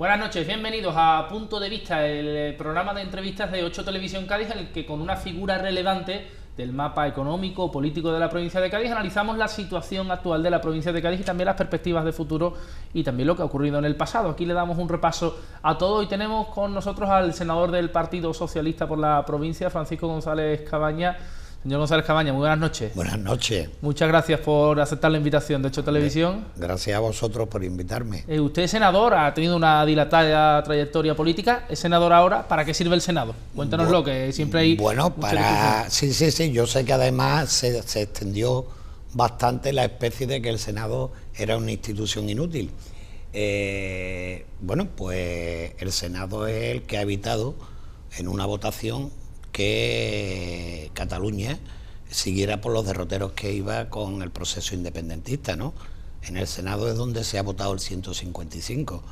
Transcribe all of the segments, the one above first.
Buenas noches, bienvenidos a Punto de Vista, el programa de entrevistas de 8 Televisión Cádiz, en el que con una figura relevante del mapa económico, político de la provincia de Cádiz, analizamos la situación actual de la provincia de Cádiz y también las perspectivas de futuro y también lo que ha ocurrido en el pasado. Aquí le damos un repaso a todo y tenemos con nosotros al senador del Partido Socialista por la provincia, Francisco González Cabaña. Señor González Cabaña, muy buenas noches. Buenas noches. Muchas gracias por aceptar la invitación de 8 Televisión. Gracias a vosotros por invitarme. Usted es senador, ha tenido una dilatada trayectoria política, es senador ahora. ¿Para qué sirve el Senado? Cuéntanoslo, que siempre hay... Bueno, sí, yo sé que además se extendió bastante la especie de que el Senado era una institución inútil. Bueno, pues el Senado es el que ha evitado en una votación que Cataluña siguiera por los derroteros que iba con el proceso independentista, ¿no? En el Senado es donde se ha votado el 155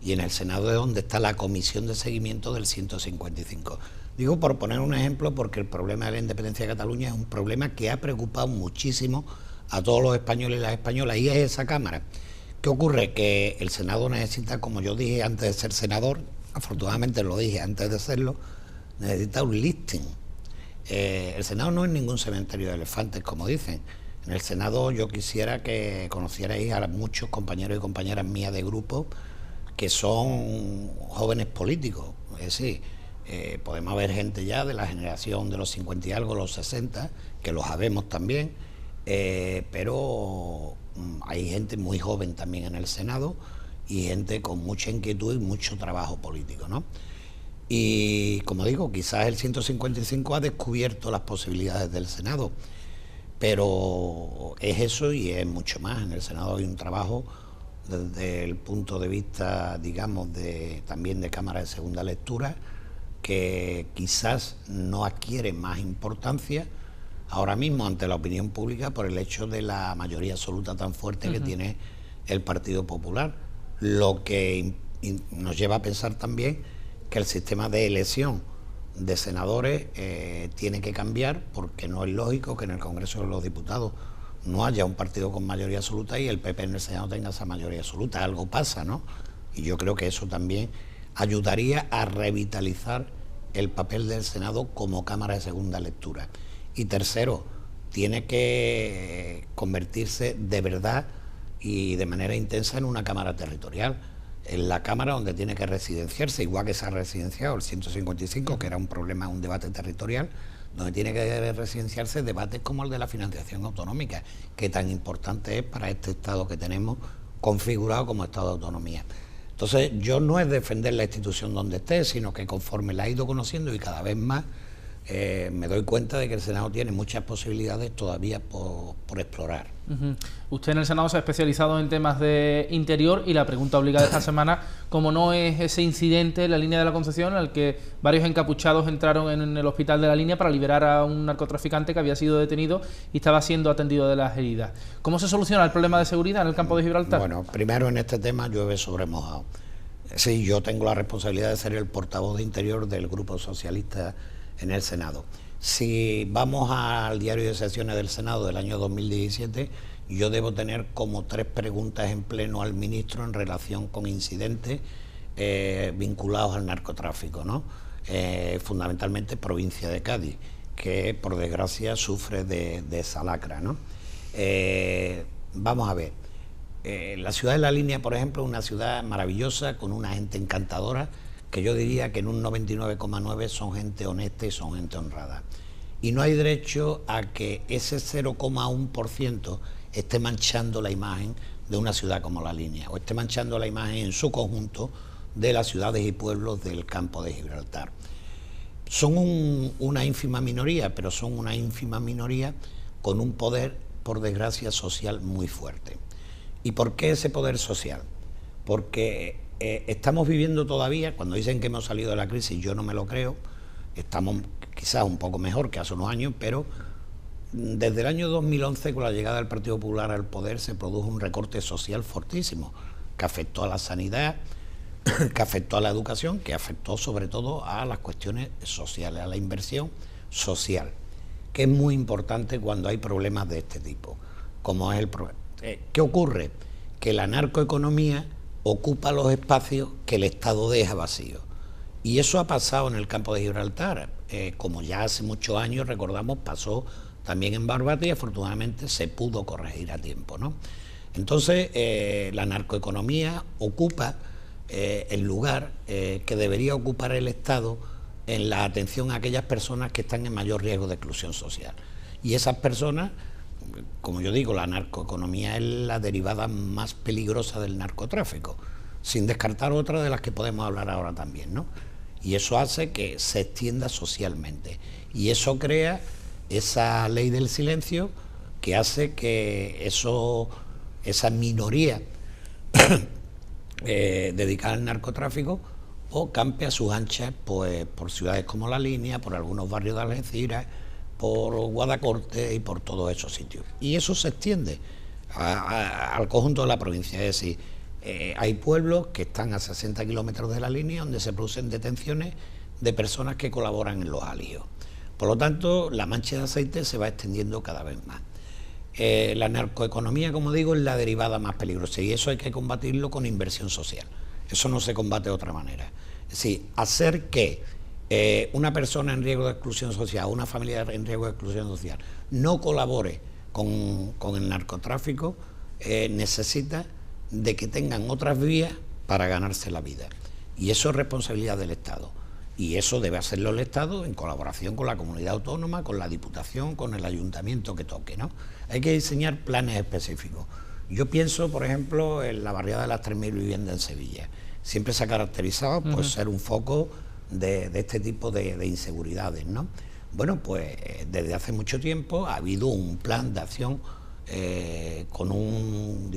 y en el Senado es donde está la comisión de seguimiento del 155. Digo por poner un ejemplo, porque el problema de la independencia de Cataluña es un problema que ha preocupado muchísimo a todos los españoles y las españolas, y es esa Cámara. ¿Qué ocurre? Que el Senado necesita, como yo dije antes de ser senador, afortunadamente lo dije antes de serlo, necesita un listing. El Senado no es ningún cementerio de elefantes, como dicen. En el Senado yo quisiera que conocierais a muchos compañeros y compañeras mías de grupo que son jóvenes políticos. Es decir, podemos haber gente ya de la generación de los 50 y algo, los 60, que lo sabemos también, pero hay gente muy joven también en el Senado y gente con mucha inquietud y mucho trabajo político, ¿no? Y como digo, quizás el 155 ha descubierto las posibilidades del Senado, pero es eso y es mucho más. En el Senado hay un trabajo desde el punto de vista, digamos, también de Cámara de Segunda Lectura, que quizás no adquiere más importancia ahora mismo ante la opinión pública por el hecho de la mayoría absoluta tan fuerte que tiene el Partido Popular, lo que nos lleva a pensar también que el sistema de elección de senadores tiene que cambiar, porque no es lógico que en el Congreso de los Diputados no haya un partido con mayoría absoluta y el PP en el Senado tenga esa mayoría absoluta. Algo pasa, ¿no? Y yo creo que eso también ayudaría a revitalizar el papel del Senado como Cámara de Segunda Lectura. Y tercero, tiene que convertirse de verdad y de manera intensa en una Cámara territorial, en la Cámara donde tiene que residenciarse, igual que se ha residenciado el 155, que era un problema, un debate territorial, donde tiene que residenciarse debates como el de la financiación autonómica, que tan importante es para este Estado que tenemos configurado como Estado de autonomía. Entonces, yo no es defender la institución donde esté, sino que conforme la he ido conociendo y cada vez más, me doy cuenta de que el Senado tiene muchas posibilidades todavía por explorar. Usted en el Senado se ha especializado en temas de interior y la pregunta obligada esta semana, como no es ese incidente en la línea de la Concepción en el que varios encapuchados entraron en el hospital de la línea para liberar a un narcotraficante que había sido detenido y estaba siendo atendido de las heridas. ¿Cómo se soluciona el problema de seguridad en el campo de Gibraltar? Bueno, primero en este tema llueve sobre mojado. Sí, yo tengo la responsabilidad de ser el portavoz de Interior del Grupo Socialista en el Senado. Si vamos al diario de sesiones del Senado del año 2017, yo debo tener como 3 preguntas en pleno al ministro en relación con incidentes vinculados al narcotráfico, ¿no? Fundamentalmente provincia de Cádiz, que por desgracia sufre de esa lacra, ¿no? Vamos a ver, la ciudad de La Línea, por ejemplo, es una ciudad maravillosa, con una gente encantadora, que yo diría que en un 99,9 son gente honesta y son gente honrada. Y no hay derecho a que ese 0,1% esté manchando la imagen de una ciudad como La Línea, o esté manchando la imagen en su conjunto de las ciudades y pueblos del campo de Gibraltar. Son una ínfima minoría, pero son una ínfima minoría con un poder, por desgracia, social muy fuerte. ¿Y por qué ese poder social? Porque estamos viviendo todavía, cuando dicen que hemos salido de la crisis, yo no me lo creo, estamos quizás un poco mejor que hace unos años, pero desde el año 2011, con la llegada del Partido Popular al poder, se produjo un recorte social fortísimo, que afectó a la sanidad, que afectó a la educación, que afectó sobre todo a las cuestiones sociales, a la inversión social, que es muy importante cuando hay problemas de este tipo, como es el problema. ¿Qué ocurre? Que la narcoeconomía ocupa los espacios que el Estado deja vacíos. Y eso ha pasado en el campo de Gibraltar, como ya hace muchos años, recordamos, pasó también en Barbate y afortunadamente se pudo corregir a tiempo, ¿no? Entonces, la narcoeconomía ocupa el lugar que debería ocupar el Estado en la atención a aquellas personas que están en mayor riesgo de exclusión social. Y esas personas, como yo digo, la narcoeconomía es la derivada más peligrosa del narcotráfico, sin descartar otra de las que podemos hablar ahora también, ¿no? Y eso hace que se extienda socialmente. Y eso crea esa ley del silencio que hace que esa minoría dedicada al narcotráfico o campe a sus anchas pues, por ciudades como La Línea, por algunos barrios de Algeciras, por Guadacorte y por todos esos sitios. Y eso se extiende al conjunto de la provincia. Es decir, hay pueblos que están a 60 kilómetros de La Línea donde se producen detenciones de personas que colaboran en los alios. Por lo tanto, la mancha de aceite se va extendiendo cada vez más. La narcoeconomía, como digo, es la derivada más peligrosa y eso hay que combatirlo con inversión social. Eso no se combate de otra manera. Es decir, hacer que una persona en riesgo de exclusión social, una familia en riesgo de exclusión social, no colabore con el narcotráfico, necesita de que tengan otras vías para ganarse la vida. Y eso es responsabilidad del Estado. Y eso debe hacerlo el Estado en colaboración con la comunidad autónoma, con la Diputación, con el ayuntamiento que toque, ¿no? Hay que diseñar planes específicos. Yo pienso, por ejemplo, en la barriada de las 3.000 viviendas en Sevilla. Siempre se ha caracterizado por ser un foco de este tipo de inseguridades, ¿no? Bueno, pues desde hace mucho tiempo ha habido un plan de acción con un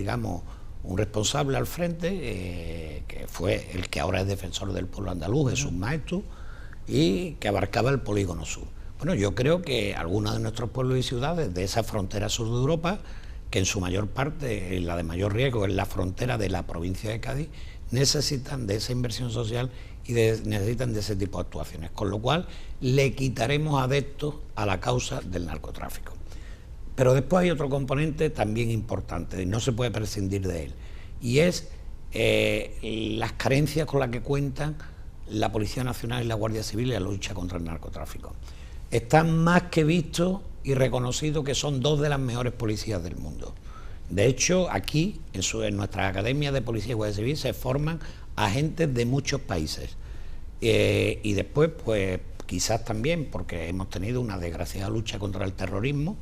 responsable al frente, que fue el que ahora es defensor del pueblo andaluz, Jesús Maeztu, y que abarcaba el polígono sur. Bueno, yo creo que algunos de nuestros pueblos y ciudades de esa frontera sur de Europa, que en su mayor parte, la de mayor riesgo, es la frontera de la provincia de Cádiz, necesitan de esa inversión social y necesitan de ese tipo de actuaciones, con lo cual le quitaremos adeptos a la causa del narcotráfico. Pero después hay otro componente también importante, y no se puede prescindir de él, y es las carencias con las que cuentan la Policía Nacional y la Guardia Civil en la lucha contra el narcotráfico. Están más que vistos y reconocidos que son dos de las mejores policías del mundo. De hecho, aquí, en nuestras academias de Policía y Guardia Civil, se forman agentes de muchos países. Y después, pues quizás también, porque hemos tenido una desgraciada lucha contra el terrorismo,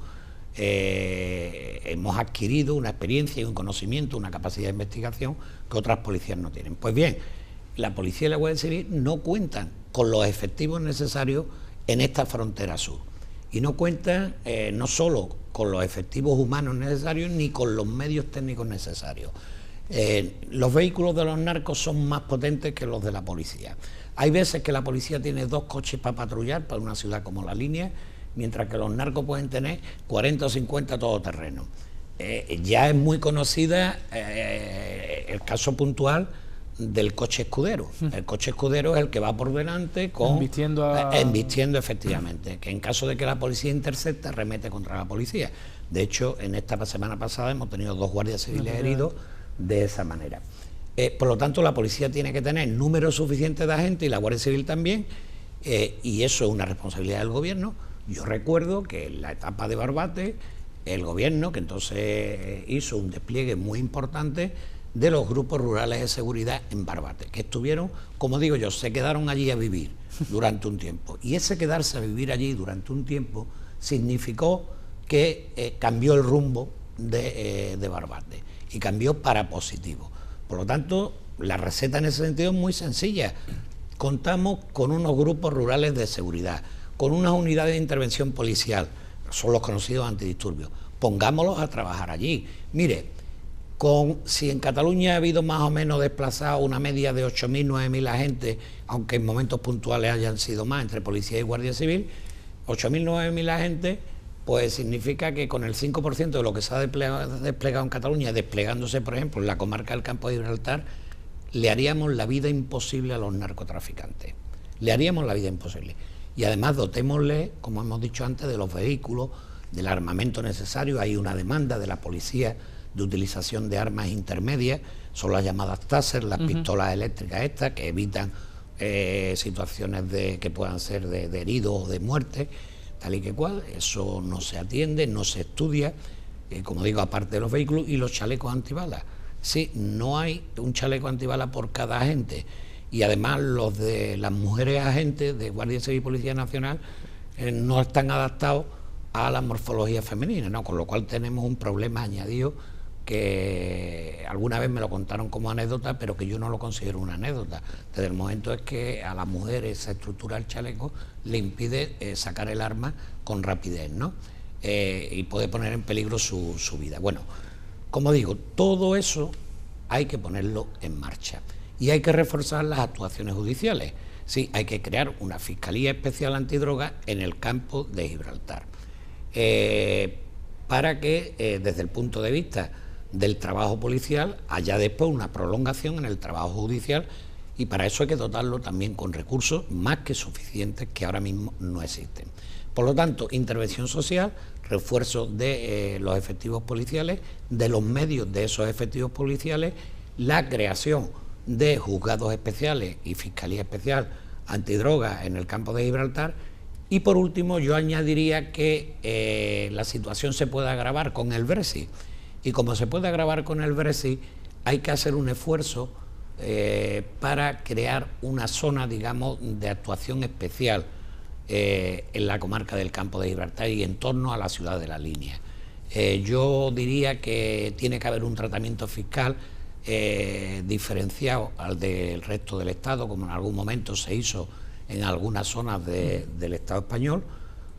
hemos adquirido una experiencia y un conocimiento, una capacidad de investigación que otras policías no tienen. Pues bien, la Policía y la Guardia Civil no cuentan con los efectivos necesarios en esta frontera sur. Y no cuentan no solo con los efectivos humanos necesarios, ni con los medios técnicos necesarios. Los vehículos de los narcos son más potentes que los de la policía. Hay veces que la policía tiene 2 coches para patrullar para una ciudad como La Línea, mientras que los narcos pueden tener 40 o 50 todoterrenos. Ya es muy conocida el caso puntual del coche escudero. El coche escudero es el que va por delante embistiendo efectivamente, que en caso de que la policía intercepte, remete contra la policía. De hecho, en esta semana pasada hemos tenido 2 guardias civiles heridos de esa manera. Por lo tanto, la policía tiene que tener número suficiente de agentes y la Guardia Civil también, y eso es una responsabilidad del gobierno. Yo recuerdo que en la etapa de Barbate, el gobierno, que entonces hizo un despliegue muy importante de los grupos rurales de seguridad en Barbate, que estuvieron, como digo yo, se quedaron allí a vivir durante un tiempo. Y ese quedarse a vivir allí durante un tiempo significó que cambió el rumbo de Barbate y cambió para positivo. Por lo tanto, la receta en ese sentido es muy sencilla. Contamos con unos grupos rurales de seguridad, con unas unidades de intervención policial, son los conocidos antidisturbios. Pongámoslos a trabajar allí. Mire, si en Cataluña ha habido más o menos desplazados una media de 8.000, 9.000 agentes, aunque en momentos puntuales hayan sido más entre policía y guardia civil, 8.000, 9.000 agentes, pues significa que con el 5% de lo que se ha desplegado en Cataluña, desplegándose, por ejemplo, en la comarca del Campo de Gibraltar, le haríamos la vida imposible a los narcotraficantes. Le haríamos la vida imposible. Y además dotémosle, como hemos dicho antes, de los vehículos, del armamento necesario. Hay una demanda de la policía de utilización de armas intermedias, son las llamadas taser, las pistolas eléctricas estas, que evitan situaciones que puedan ser de heridos o de muerte, tal y que cual. Eso no se atiende, no se estudia, como digo, aparte de los vehículos, y los chalecos antibalas. Sí, no hay un chaleco antibalas por cada agente, y además los de las mujeres agentes de Guardia Civil y Policía Nacional no están adaptados a la morfología femenina, ¿no? Con lo cual tenemos un problema añadido que alguna vez me lo contaron como anécdota, pero que yo no lo considero una anécdota. Desde el momento es que a la mujer esa estructura del chaleco le impide sacar el arma con rapidez, ¿no? Y puede poner en peligro su vida. Bueno, como digo, todo eso hay que ponerlo en marcha y hay que reforzar las actuaciones judiciales. Sí, hay que crear una Fiscalía Especial Antidroga en el campo de Gibraltar, para que desde el punto de vista del trabajo policial haya después una prolongación en el trabajo judicial, y para eso hay que dotarlo también con recursos más que suficientes que ahora mismo no existen. Por lo tanto, intervención social, refuerzo de los efectivos policiales, de los medios de esos efectivos policiales, la creación de juzgados especiales y Fiscalía Especial Antidroga en el campo de Gibraltar. Y por último, yo añadiría que la situación se puede agravar con el Brexit. Y como se puede agravar con el Brexit, hay que hacer un esfuerzo para crear una zona, digamos, de actuación especial en la comarca del campo de Gibraltar y en torno a la ciudad de La Línea. Yo diría que tiene que haber un tratamiento fiscal diferenciado al del resto del Estado, como en algún momento se hizo en algunas zonas del Estado español,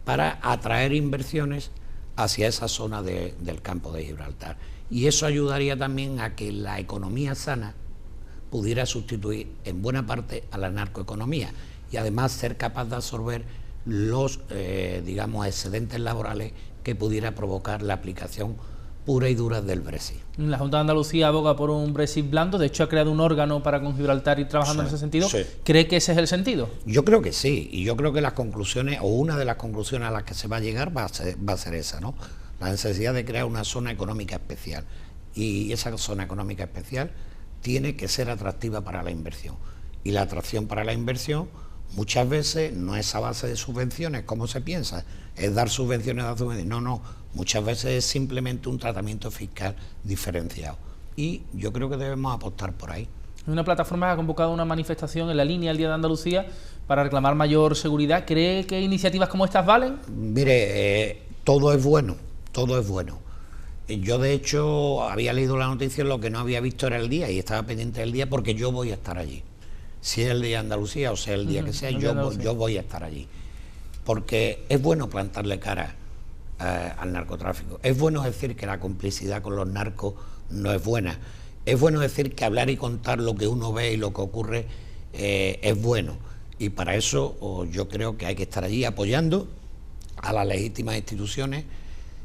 para atraer inversiones hacia esa zona del campo de Gibraltar. Y eso ayudaría también a que la economía sana pudiera sustituir en buena parte a la narcoeconomía y además ser capaz de absorber los, digamos, excedentes laborales que pudiera provocar la aplicación pura y dura del Brexit. La Junta de Andalucía aboga por un Brexit blando, de hecho ha creado un órgano para con Gibraltar y trabajando en ese sentido. Sí. ¿Cree que ese es el sentido? Yo creo que sí, y yo creo que las conclusiones, o una de las conclusiones a las que se va a llegar va a ser esa, ¿no? La necesidad de crear una zona económica especial, y esa zona económica especial tiene que ser atractiva para la inversión, y la atracción para la inversión muchas veces no es a base de subvenciones, como se piensa, es dar subvenciones a subvenciones. No, muchas veces es simplemente un tratamiento fiscal diferenciado. Y yo creo que debemos apostar por ahí. Una plataforma ha convocado una manifestación en La Línea el Día de Andalucía para reclamar mayor seguridad. ¿Cree que iniciativas como estas valen? Mire, todo es bueno, todo es bueno. Yo, de hecho, había leído la noticia, lo que no había visto era el día, y estaba pendiente del día porque yo voy a estar allí. Si es el Día de Andalucía o sea el día que sea, yo voy a estar allí. Porque es bueno plantarle cara al narcotráfico. Es bueno decir que la complicidad con los narcos no es buena. Es bueno decir que hablar y contar lo que uno ve y lo que ocurre es bueno. Y para eso yo creo que hay que estar allí apoyando a las legítimas instituciones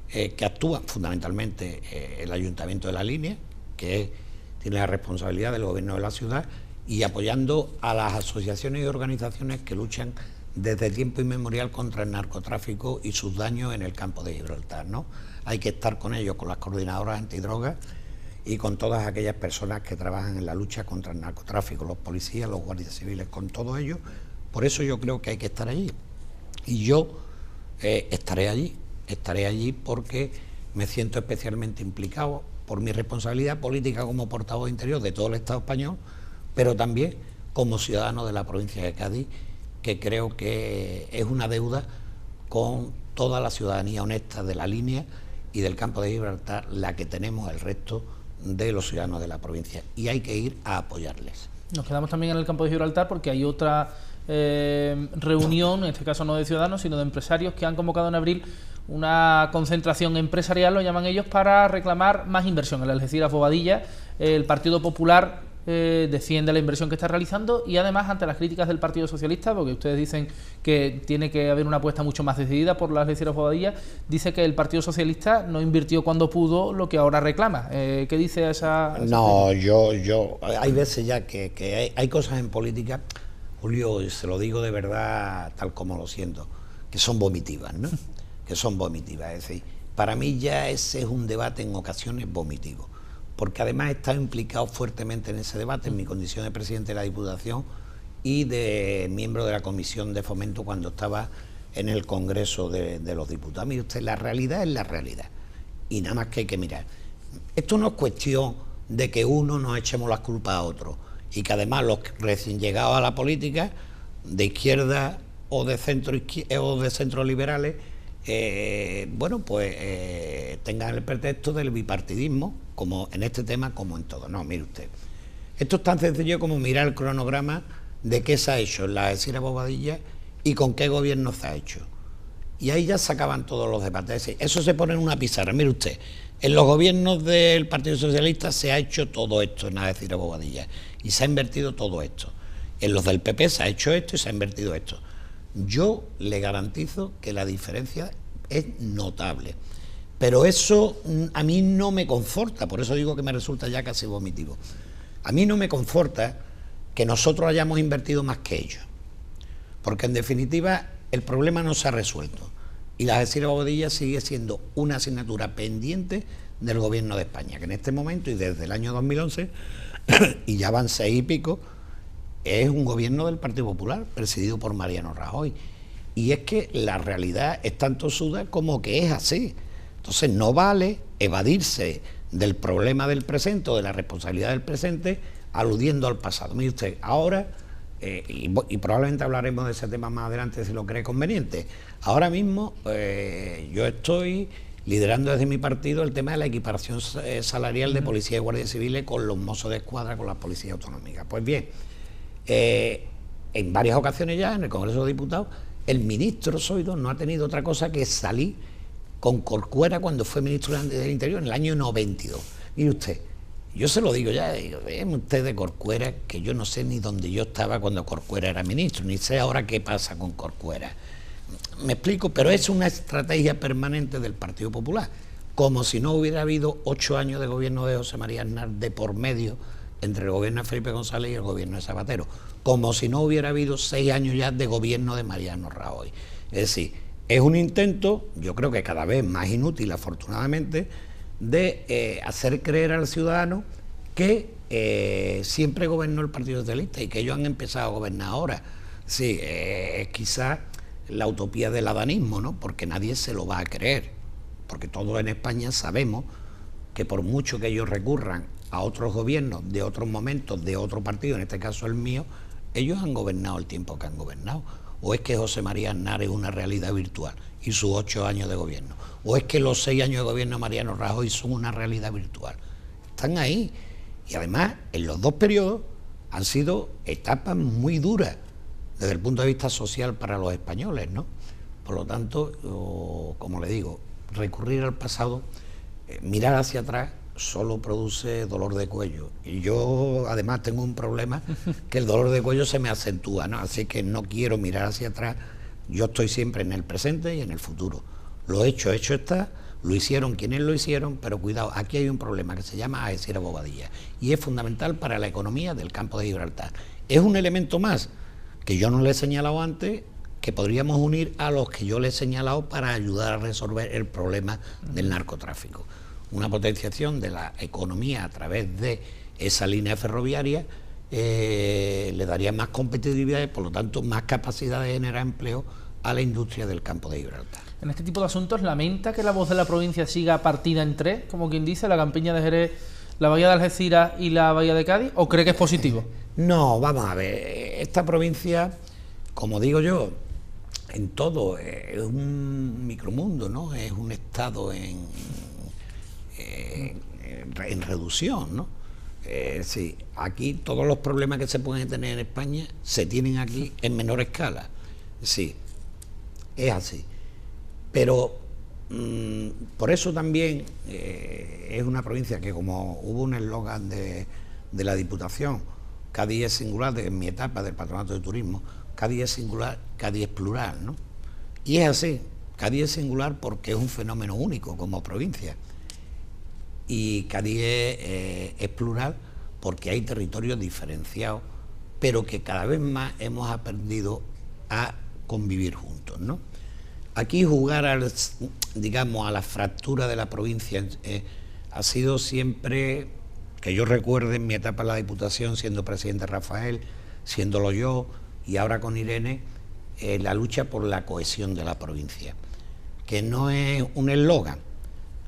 que actúan, fundamentalmente el Ayuntamiento de La Línea, que tiene la responsabilidad del gobierno de la ciudad, y apoyando a las asociaciones y organizaciones que luchan desde tiempo inmemorial contra el narcotráfico y sus daños en el campo de Gibraltar, ¿no? Hay que estar con ellos, con las coordinadoras antidrogas y con todas aquellas personas que trabajan en la lucha contra el narcotráfico, los policías, los guardias civiles, con todos ellos. Por eso yo creo que hay que estar allí. Y yo estaré allí porque me siento especialmente implicado por mi responsabilidad política como portavoz interior de todo el Estado español, pero también como ciudadano de la provincia de Cádiz, que creo que es una deuda con toda la ciudadanía honesta de La Línea y del campo de Gibraltar, la que tenemos el resto de los ciudadanos de la provincia, y hay que ir a apoyarles. Nos quedamos también en el campo de Gibraltar porque hay otra reunión, en este caso no de ciudadanos, sino de empresarios, que han convocado en abril una concentración empresarial, lo llaman ellos, para reclamar más inversión en la Algeciras-Bobadilla. El Partido Popular defiende la inversión que está realizando, y además, ante las críticas del Partido Socialista, porque ustedes dicen que tiene que haber una apuesta mucho más decidida por las Algeciras-Bobadilla, dice que el Partido Socialista no invirtió cuando pudo lo que ahora reclama. ¿Qué dice esa No, yo hay veces ya que hay cosas en política, Julio, y se lo digo de verdad tal como lo siento, que son vomitivas, ¿no? Que son vomitivas. Es decir, para mí ya ese es un debate en ocasiones vomitivo, porque además he estado implicado fuertemente en ese debate en mi condición de presidente de la Diputación y de miembro de la Comisión de Fomento cuando estaba en el Congreso de los Diputados. Mire usted, la realidad es la realidad y nada más que hay que mirar. Esto no es cuestión de que uno nos echemos las culpas a otro y que además los recién llegados a la política, de izquierda o de centro liberales, tengan el pretexto del bipartidismo, como en este tema como en todo. No, mire usted, esto es tan sencillo como mirar el cronograma de qué se ha hecho en la Algeciras Bobadilla y con qué gobierno se ha hecho. Y ahí ya se acaban todos los debates. Eso se pone en una pizarra. Mire usted, en los gobiernos del Partido Socialista se ha hecho todo esto en Algeciras Bobadilla y se ha invertido todo esto. En los del PP se ha hecho esto y se ha invertido esto. Yo le garantizo que la diferencia es notable. Pero eso a mí no me conforta, por eso digo que me resulta ya casi vomitivo. A mí no me conforta que nosotros hayamos invertido más que ellos, porque en definitiva el problema no se ha resuelto y la Algeciras Bobadilla sigue siendo una asignatura pendiente del Gobierno de España, que en este momento y desde el año 2011, y ya van 6 y pico, es un gobierno del Partido Popular, presidido por Mariano Rajoy. Y es que la realidad es tan tosuda como que es así. Entonces no vale evadirse del problema del presente o de la responsabilidad del presente aludiendo al pasado. Mire usted, ahora, y probablemente hablaremos de ese tema más adelante si lo cree conveniente, ahora mismo yo estoy liderando desde mi partido el tema de la equiparación salarial de policía y guardias civiles con los mozos de escuadra, con las policías autonómicas. Pues bien, en varias ocasiones ya en el Congreso de Diputados el ministro Zoido no ha tenido otra cosa que salir con Corcuera cuando fue ministro del Interior en el año 92. Mire usted, yo se lo digo ya, véame usted de Corcuera, que yo no sé ni dónde yo estaba cuando Corcuera era ministro, ni sé ahora qué pasa con Corcuera. Me explico, pero es una estrategia permanente del Partido Popular, como si no hubiera habido 8 años de gobierno de José María Aznar de por medio entre el gobierno de Felipe González y el gobierno de Zapatero, como si no hubiera habido 6 años ya de gobierno de Mariano Rajoy. Es decir, es un intento, yo creo que cada vez más inútil, afortunadamente, de hacer creer al ciudadano que siempre gobernó el Partido Socialista y que ellos han empezado a gobernar ahora. Sí, es quizás la utopía del adanismo, ¿no? Porque nadie se lo va a creer, porque todos en España sabemos que por mucho que ellos recurran a otros gobiernos de otros momentos, de otro partido, en este caso el mío, ellos han gobernado el tiempo que han gobernado. ¿O es que José María Aznar es una realidad virtual y sus 8 años de gobierno? ¿O es que los 6 años de gobierno de Mariano Rajoy son una realidad virtual? Están ahí. Y además, en los 2 periodos han sido etapas muy duras desde el punto de vista social para los españoles, ¿no? Por lo tanto, como le digo, recurrir al pasado, mirar hacia atrás, solo produce dolor de cuello. Y yo además tengo un problema, que el dolor de cuello se me acentúa, ¿no? Así que no quiero mirar hacia atrás. Yo estoy siempre en el presente y en el futuro. Lo hecho está, lo hicieron quienes lo hicieron, pero cuidado, aquí hay un problema que se llama Algeciras Bobadilla y es fundamental para la economía del campo de Gibraltar. Es un elemento más que yo no le he señalado antes, que podríamos unir a los que yo le he señalado para ayudar a resolver el problema del narcotráfico. Una potenciación de la economía a través de esa línea ferroviaria le daría más competitividad y por lo tanto más capacidad de generar empleo a la industria del campo de Gibraltar. En este tipo de asuntos, ¿lamenta que la voz de la provincia siga partida en 3, como quien dice, la campiña de Jerez, la bahía de Algeciras y la bahía de Cádiz, o cree que es positivo? No, vamos a ver, esta provincia, como digo yo, en todo, es un micromundo, ¿no? Es un estado en reducción, ¿no? Sí, aquí todos los problemas que se pueden tener en España se tienen aquí en menor escala. Sí, es así. Pero por eso también es una provincia que, como hubo un eslogan de la Diputación, Cádiz es singular, en mi etapa del Patronato de Turismo, Cádiz es singular, Cádiz es plural, ¿no? Y es así, Cádiz es singular porque es un fenómeno único como provincia. Y Cádiz es plural porque hay territorios diferenciados, pero que cada vez más hemos aprendido a convivir juntos, ¿no? Aquí jugar digamos, a la fractura de la provincia ha sido siempre, que yo recuerde en mi etapa en la Diputación, siendo presidente Rafael, siéndolo yo y ahora con Irene, la lucha por la cohesión de la provincia, que no es un eslogan,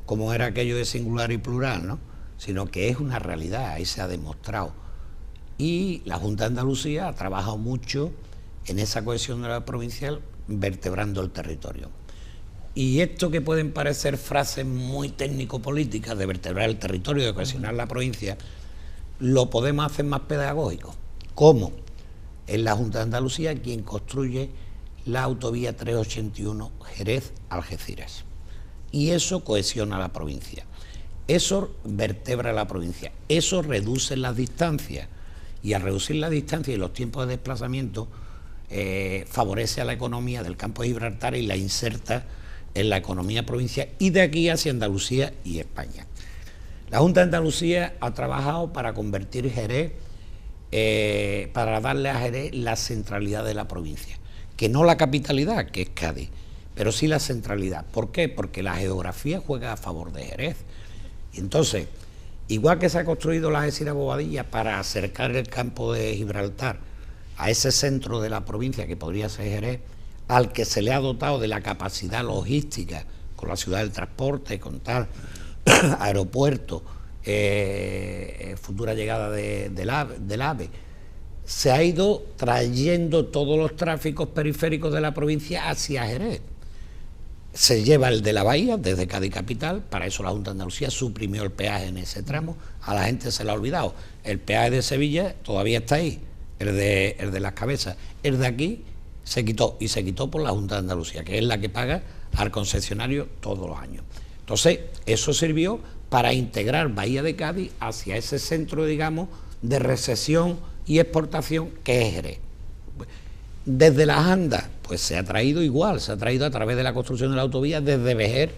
como era aquello de singular y plural, ¿no?, sino que es una realidad, ahí se ha demostrado. Y la Junta de Andalucía ha trabajado mucho en esa cohesión de la provincia, vertebrando el territorio. Y esto que pueden parecer frases muy técnico-políticas de vertebrar el territorio, de cohesionar la provincia, lo podemos hacer más pedagógico. ¿Cómo? Es la Junta de Andalucía quien construye la autovía 381 Jerez-Algeciras. Y eso cohesiona la provincia. Eso vertebra la provincia. Eso reduce las distancias. Y al reducir la distancia y los tiempos de desplazamiento, favorece a la economía del campo de Gibraltar y la inserta en la economía provincial y de aquí hacia Andalucía y España. La Junta de Andalucía ha trabajado para convertir Jerez, para darle a Jerez la centralidad de la provincia, que no la capitalidad, que es Cádiz, pero sí la centralidad. ¿Por qué? Porque la geografía juega a favor de Jerez. Y entonces, igual que se ha construido la Algeciras-Bobadilla para acercar el campo de Gibraltar a ese centro de la provincia que podría ser Jerez, al que se le ha dotado de la capacidad logística con la ciudad del transporte, con tal aeropuerto, futura llegada del AVE, se ha ido trayendo todos los tráficos periféricos de la provincia hacia Jerez. Se lleva el de la Bahía desde Cádiz capital, para eso la Junta de Andalucía suprimió el peaje en ese tramo, a la gente se le ha olvidado. El peaje de Sevilla todavía está ahí, el de Las Cabezas. El de aquí se quitó, y se quitó por la Junta de Andalucía, que es la que paga al concesionario todos los años. Entonces, eso sirvió para integrar Bahía de Cádiz hacia ese centro, digamos, de recesión y exportación que es Jerez. Desde las Andas, pues se ha traído igual, se ha traído a través de la construcción de la autovía desde Vejer,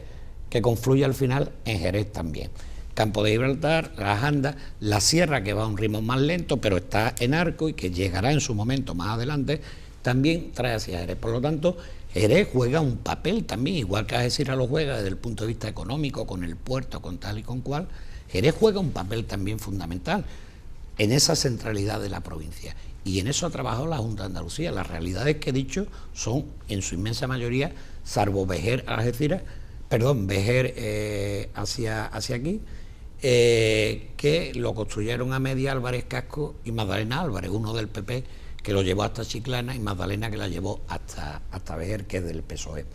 que confluye al final en Jerez también. Campo de Gibraltar, las Andas, la Sierra, que va a un ritmo más lento, pero está en arco y que llegará en su momento más adelante, también trae hacia Jerez. Por lo tanto, Jerez juega un papel también, igual que Algeciras lo juega desde el punto de vista económico, con el puerto, con tal y con cual. Jerez juega un papel también fundamental en esa centralidad de la provincia. Y en eso ha trabajado la Junta de Andalucía. Las realidades que he dicho son, en su inmensa mayoría, salvo Vejer, Algeciras, Vejer hacia aquí, que lo construyeron a media Álvarez Casco y Magdalena Álvarez, uno del PP, que lo llevó hasta Chiclana, y Magdalena, que la llevó hasta Vejer, que es del PSOE.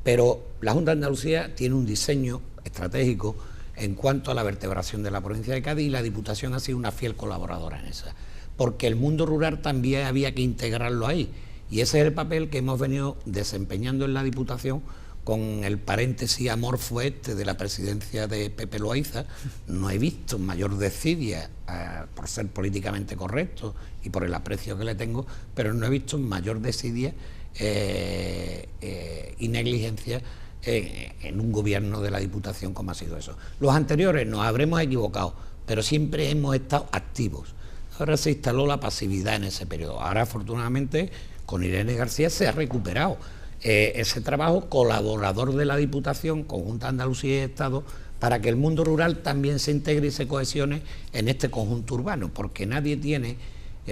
Pero la Junta de Andalucía tiene un diseño estratégico en cuanto a la vertebración de la provincia de Cádiz, y la Diputación ha sido una fiel colaboradora en esa, porque el mundo rural también había que integrarlo ahí, y ese es el papel que hemos venido desempeñando en la Diputación, con el paréntesis amorfo de la presidencia de Pepe Loaiza. No he visto mayor desidia, por ser políticamente correcto y por el aprecio que le tengo, pero no he visto mayor desidia y negligencia en un gobierno de la Diputación como ha sido eso. Los anteriores nos habremos equivocado, pero siempre hemos estado activos. Ahora se instaló la pasividad en ese periodo. Ahora, afortunadamente, con Irene García se ha recuperado ese trabajo colaborador de la Diputación, con Junta de Andalucía y Estado, para que el mundo rural también se integre y se cohesione en este conjunto urbano, porque nadie tiene,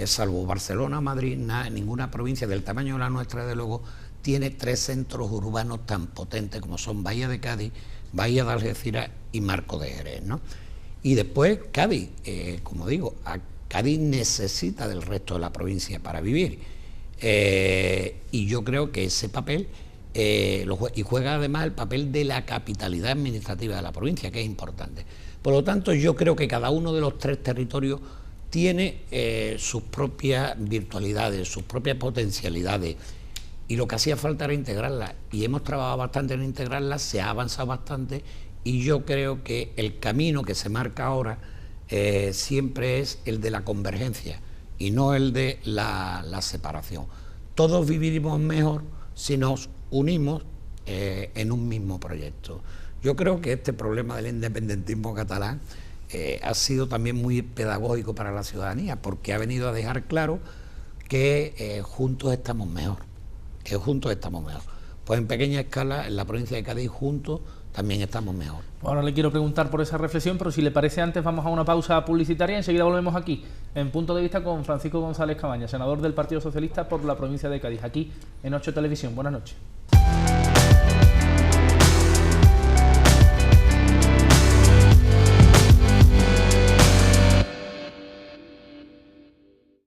salvo Barcelona, Madrid, ninguna provincia del tamaño de la nuestra, desde luego, tiene tres centros urbanos tan potentes como son Bahía de Cádiz, Bahía de Algeciras y Marco de Jerez, ¿no? Y después Cádiz, como digo, Cádiz necesita del resto de la provincia para vivir, y yo creo que ese papel y juega además el papel de la capitalidad administrativa de la provincia, que es importante. Por lo tanto, yo creo que cada uno de los tres territorios tiene sus propias virtualidades, sus propias potencialidades, y lo que hacía falta era integrarlas, y hemos trabajado bastante en integrarlas, se ha avanzado bastante, y yo creo que el camino que se marca ahora siempre es el de la convergencia y no el de la separación. Todos viviremos mejor si nos unimos en un mismo proyecto. Yo creo que este problema del independentismo catalán ha sido también muy pedagógico para la ciudadanía, porque ha venido a dejar claro que juntos estamos mejor, pues en pequeña escala en la provincia de Cádiz juntos también estamos mejor. Ahora le quiero preguntar por esa reflexión, pero si le parece antes vamos a una pausa publicitaria y enseguida volvemos aquí, en Punto de Vista, con Francisco González Cabañas, senador del Partido Socialista por la provincia de Cádiz, aquí en 8 Televisión. Buenas noches.